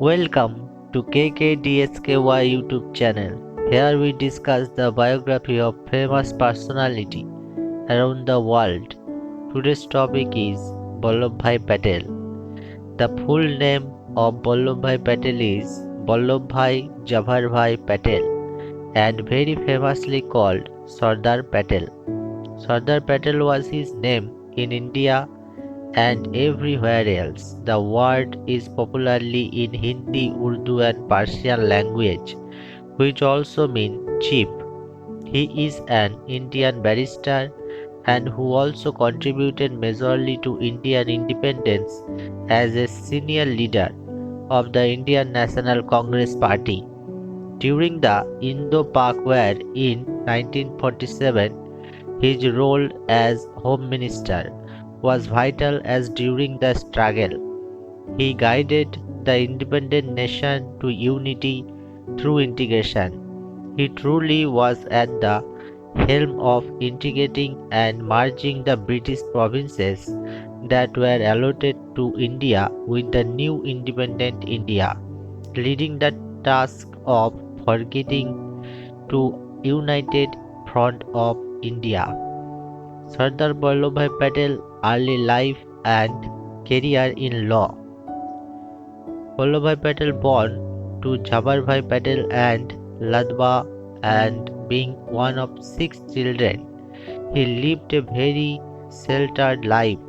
Welcome to KKDSKY YouTube channel. Here we discuss the biography of famous personality around the world. Today's topic is Vallabhbhai Patel. The full name of Vallabhbhai Patel is Vallabhbhai Jhaverbhai Patel and very famously called Sardar Patel. Sardar Patel was his name in India and everywhere else. The word is popularly in Hindi, Urdu and Persian language, which also mean chief. He is an Indian barrister and who also contributed majorly to Indian independence as a senior leader of the Indian National Congress Party. During the Indo-Pak War in 1947, his role as Home Minister was vital as during the struggle. He guided the independent nation to unity through integration. He truly was at the helm of integrating and merging the British provinces that were allotted to India with the new independent India, leading the task of forgetting to united front of India. Sardar Vallabhbhai Patel early life and career in law. Vallabhbhai Patel born to Jhaverbhai Patel and Ladwa and being one of 6 children. He lived a very sheltered life.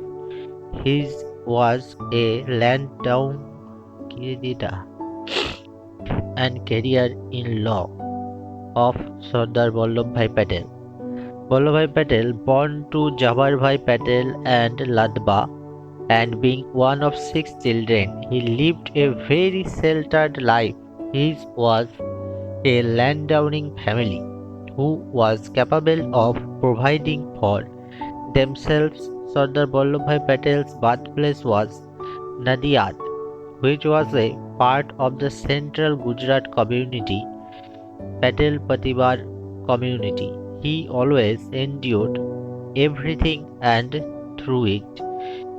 His was a land down and career in law of Sardar Vallabhbhai Patel. Vallabhbhai Patel born to Jhaverbhai Patel and Ladwa and being one of 6 children, he lived a very sheltered life. His was a landowning family who was capable of providing for themselves. Sardar Vallabhbhai Patel's birthplace was Nadiad, which was a part of the central Gujarat community, Patel Patibar community. He always endured everything and through it.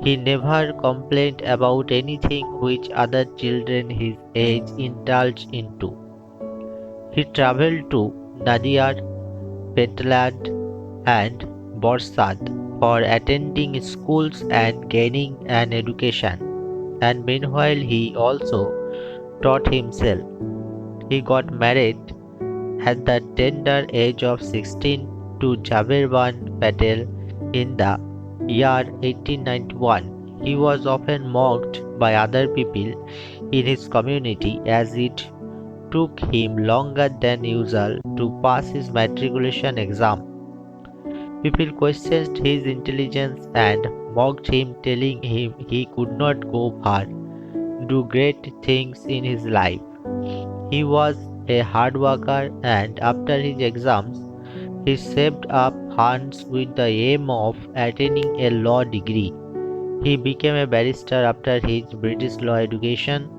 He never complained about anything which other children his age indulged into. He traveled to Nadia, Petland and Borsad for attending schools and gaining an education. And meanwhile he also taught himself. He got married at the tender age of 16 to Jhaverbhai Patel in the year 1891. He was often mocked by other people in his community as it took him longer than usual to pass his matriculation exam. People questioned his intelligence and mocked him, telling him he could not go far, do great things in his life. He was a hard worker and after his exams, he saved up funds with the aim of attaining a law degree. He became a barrister after his British law education.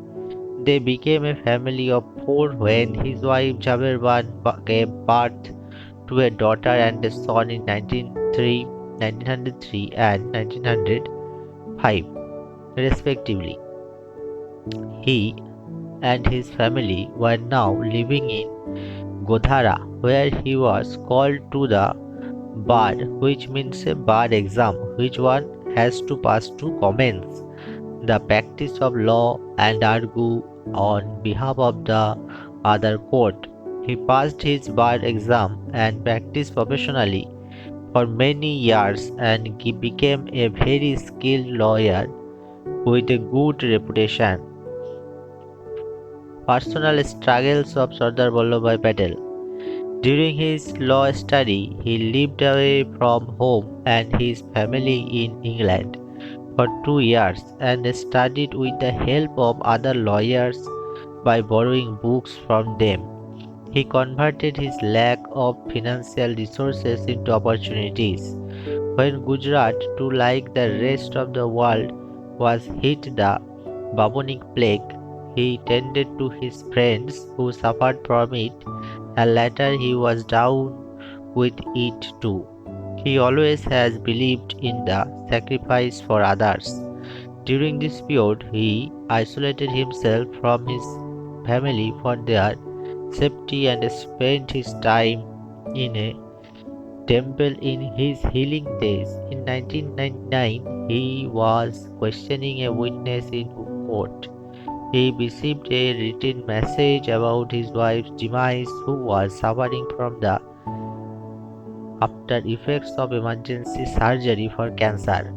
They became a family of 4 when his wife Jhaverbhai gave birth to a daughter and a son in 1903 and 1905, respectively. He and his family were now living in Godhara, where he was called to the bar, which means a bar exam, which one has to pass to commence the practice of law and argue on behalf of the other court. He passed his bar exam and practiced professionally for many years and he became a very skilled lawyer with a good reputation. Personal struggles of Sardar Vallabhbhai Patel. During his law study, he lived away from home and his family in England for 2 years and studied with the help of other lawyers by borrowing books from them. He converted his lack of financial resources into opportunities. When Gujarat, too like the rest of the world, was hit the bubonic plague, he tended to his friends who suffered from it and later he was down with it too. He always has believed in the sacrifice for others. During this period, he isolated himself from his family for their safety and spent his time in a temple in his healing days. In 1999, he was questioning a witness in court. He received a written message about his wife's demise, who was suffering from the after effects of emergency surgery for cancer.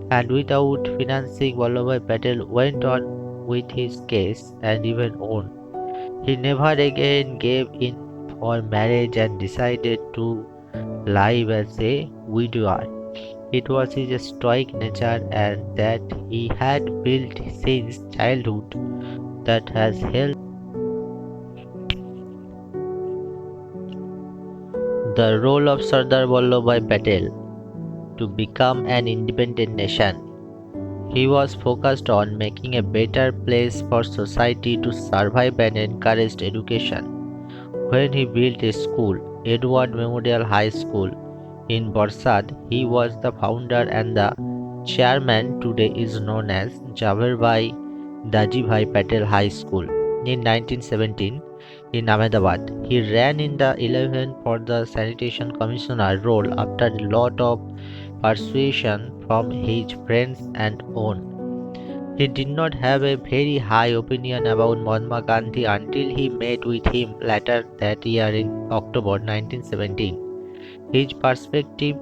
And without financing, Vallabhbhai Patel went on with his case and even won. He never again gave in for marriage and decided to live as a widower. It was his stoic nature and that he had built since childhood that has helped the role of Sardar Vallabhbhai Patel to become an independent nation. He was focused on making a better place for society to survive and encouraged education. When he built a school, Edward Memorial High School, in Barsad, he was the founder and the chairman today is known as Jhaverbhai Dajibhai Patel High School. In 1917, in Ahmedabad, he ran in the 11 for the sanitation commissioner role after a lot of persuasion from his friends and own. He did not have a very high opinion about Mahatma Gandhi until he met with him later that year in October 1917. His perspective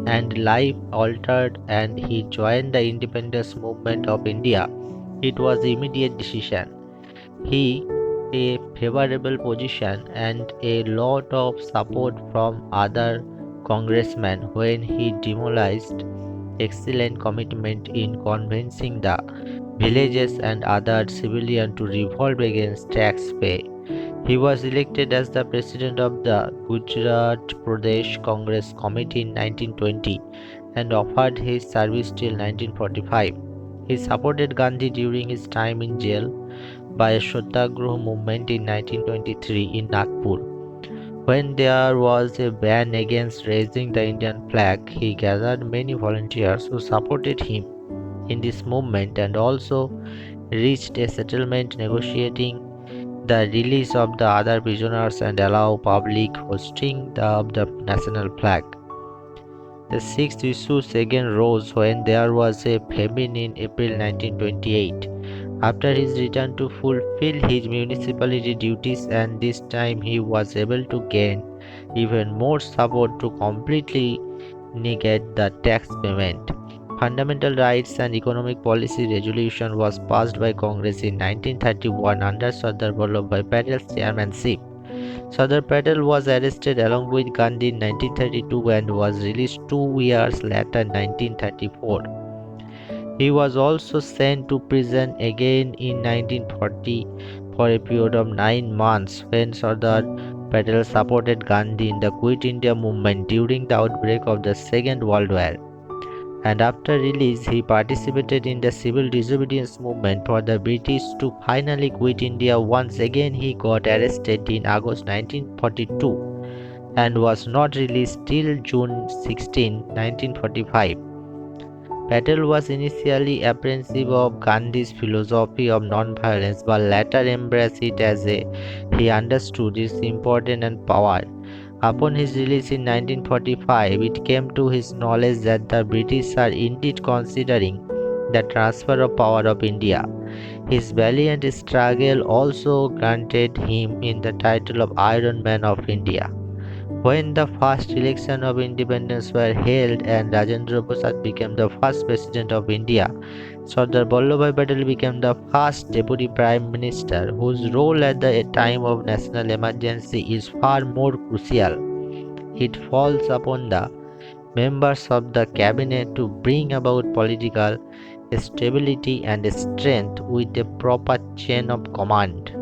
and life altered and he joined the independence movement of India. It was an immediate decision. He a favorable position and a lot of support from other congressmen when he demolished excellent commitment in convincing the villages and other civilians to revolt against tax pay. He was elected as the president of the Gujarat Pradesh Congress Committee in 1920 and offered his service till 1945. He supported Gandhi during his time in jail by a Satyagraha movement in 1923 in Nagpur. When there was a ban against raising the Indian flag, he gathered many volunteers who supported him in this movement and also reached a settlement negotiating the release of the other prisoners and allow public hosting of the national flag. The sixth issues again rose when there was a famine in April 1928. After his return to fulfill his municipality duties, and this time he was able to gain even more support to completely negate the tax payment. Fundamental Rights and Economic Policy Resolution was passed by Congress in 1931 under Sardar Vallabhbhai Patel's chairmanship. Sardar Patel was arrested along with Gandhi in 1932 and was released 2 years later in 1934. He was also sent to prison again in 1940 for a period of 9 months when Sardar Patel supported Gandhi in the Quit India movement during the outbreak of the Second World War. And after release, he participated in the civil disobedience movement for the British to finally quit India. Once again, he got arrested in August 1942 and was not released till June 16, 1945. Patel was initially apprehensive of Gandhi's philosophy of non-violence but later embraced it as he understood its importance and power. Upon his release in 1945, it came to his knowledge that the British are indeed considering the transfer of power of India. His valiant struggle also granted him in the title of Iron Man of India. When the first election of independence were held and Rajendra Prasad became the first president of India, Sardar Vallabhbhai Patel became the first deputy prime minister, whose role at the time of national emergency is far more crucial. It falls upon the members of the cabinet to bring about political stability and strength with a proper chain of command.